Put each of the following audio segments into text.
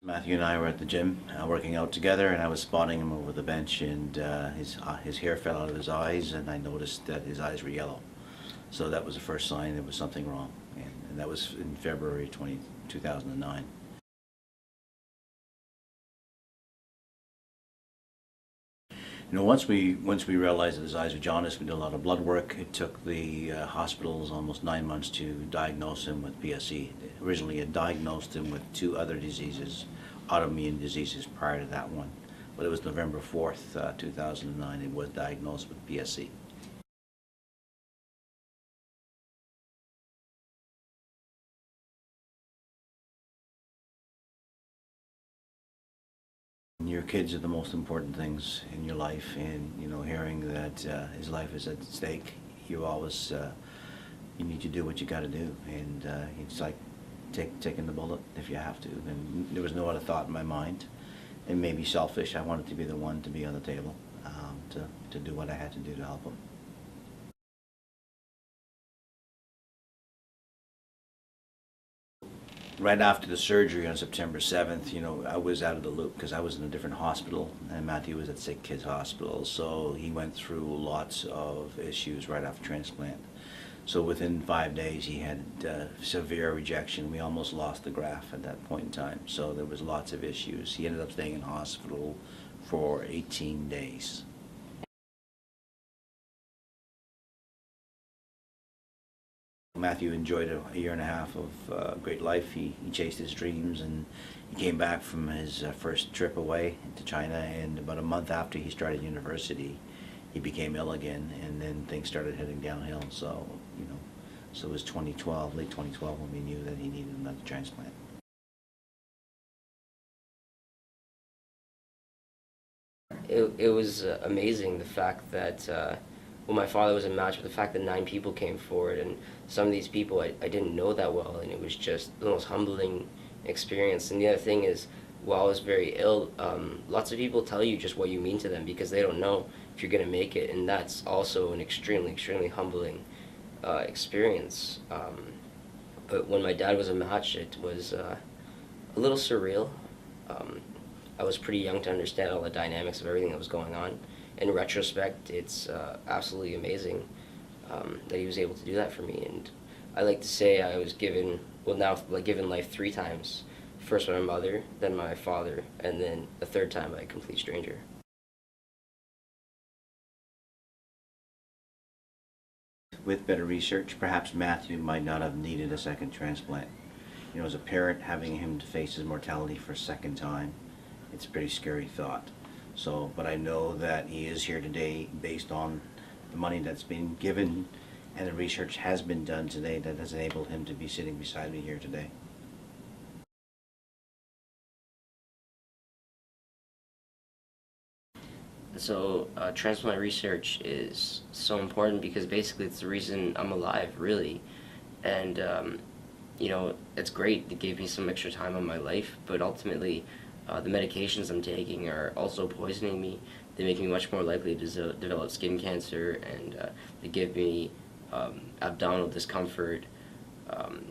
Matthew and I were at the gym working out together, and I was spotting him over the bench, and his hair fell out of his eyes, and I noticed that his eyes were yellow. So that was the first sign there was something wrong, and that was in February 2009. You know, once we realized that his eyes were jaundiced, we did a lot of blood work. It took the hospitals almost 9 months to diagnose him with PSC. Originally, it diagnosed him with two other diseases, autoimmune diseases prior to that one. But it was November 4th, 2009, it was diagnosed with PSC. Your kids are the most important things in your life, and you know, hearing that his life is at stake, you always you need to do what you got to do, and it's like taking the bullet if you have to. And there was no other thought in my mind. It may be selfish. I wanted to be the one to be on the table, to do what I had to do to help him. Right after the surgery on September 7th, you know, I was out of the loop because I was in a different hospital and Matthew was at Sick Kids Hospital. So he went through lots of issues right after transplant. So within 5 days he had severe rejection. We almost lost the graft at that point in time. So there was lots of issues. He ended up staying in hospital for 18 days. Matthew enjoyed a year and a half of great life. He chased his dreams, and he came back from his first trip away to China, and about a month after he started university, he became ill again, and then things started heading downhill. So, you know, so it was 2012, late 2012, when we knew that he needed another transplant. It was amazing, the fact that when my father was a match, but the fact that 9 people came forward, and some of these people I didn't know that well, and it was just the most humbling experience. And the other thing is, while I was very ill, lots of people tell you just what you mean to them because they don't know if you're going to make it, and that's also an extremely humbling experience. But when my dad was a match, it was a little surreal. Um, I was pretty young to understand all the dynamics of everything that was going on. In retrospect, it's absolutely amazing that he was able to do that for me. And I like to say I was given, well, now, like, given life 3 times. First by my mother, then my father, and then the third time by a complete stranger. With better research, perhaps Matthew might not have needed a second transplant. You know, as a parent, having him to face his mortality for a second time, it's a pretty scary thought. So, but I know that he is here today based on the money that's been given and the research has been done today that has enabled him to be sitting beside me here today. So transplant research is so important because basically it's the reason I'm alive, really. And you know, it's great. It gave me some extra time on my life, but ultimately the medications I'm taking are also poisoning me. They make me much more likely to develop skin cancer, and they give me abdominal discomfort. Um,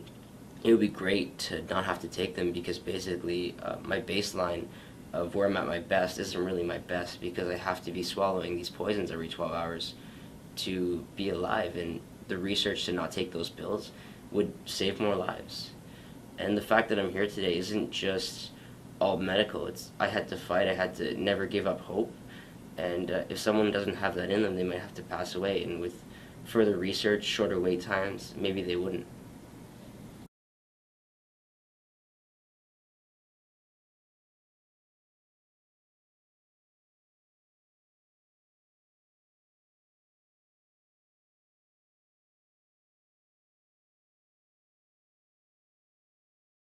it would be great to not have to take them because basically my baseline of where I'm at my best isn't really my best because I have to be swallowing these poisons every 12 hours to be alive, and the research to not take those pills would save more lives. And the fact that I'm here today isn't just all medical. It's I had to fight. I had to never give up hope. And if someone doesn't have that in them, they might have to pass away. And with further research, shorter wait times, maybe they wouldn't.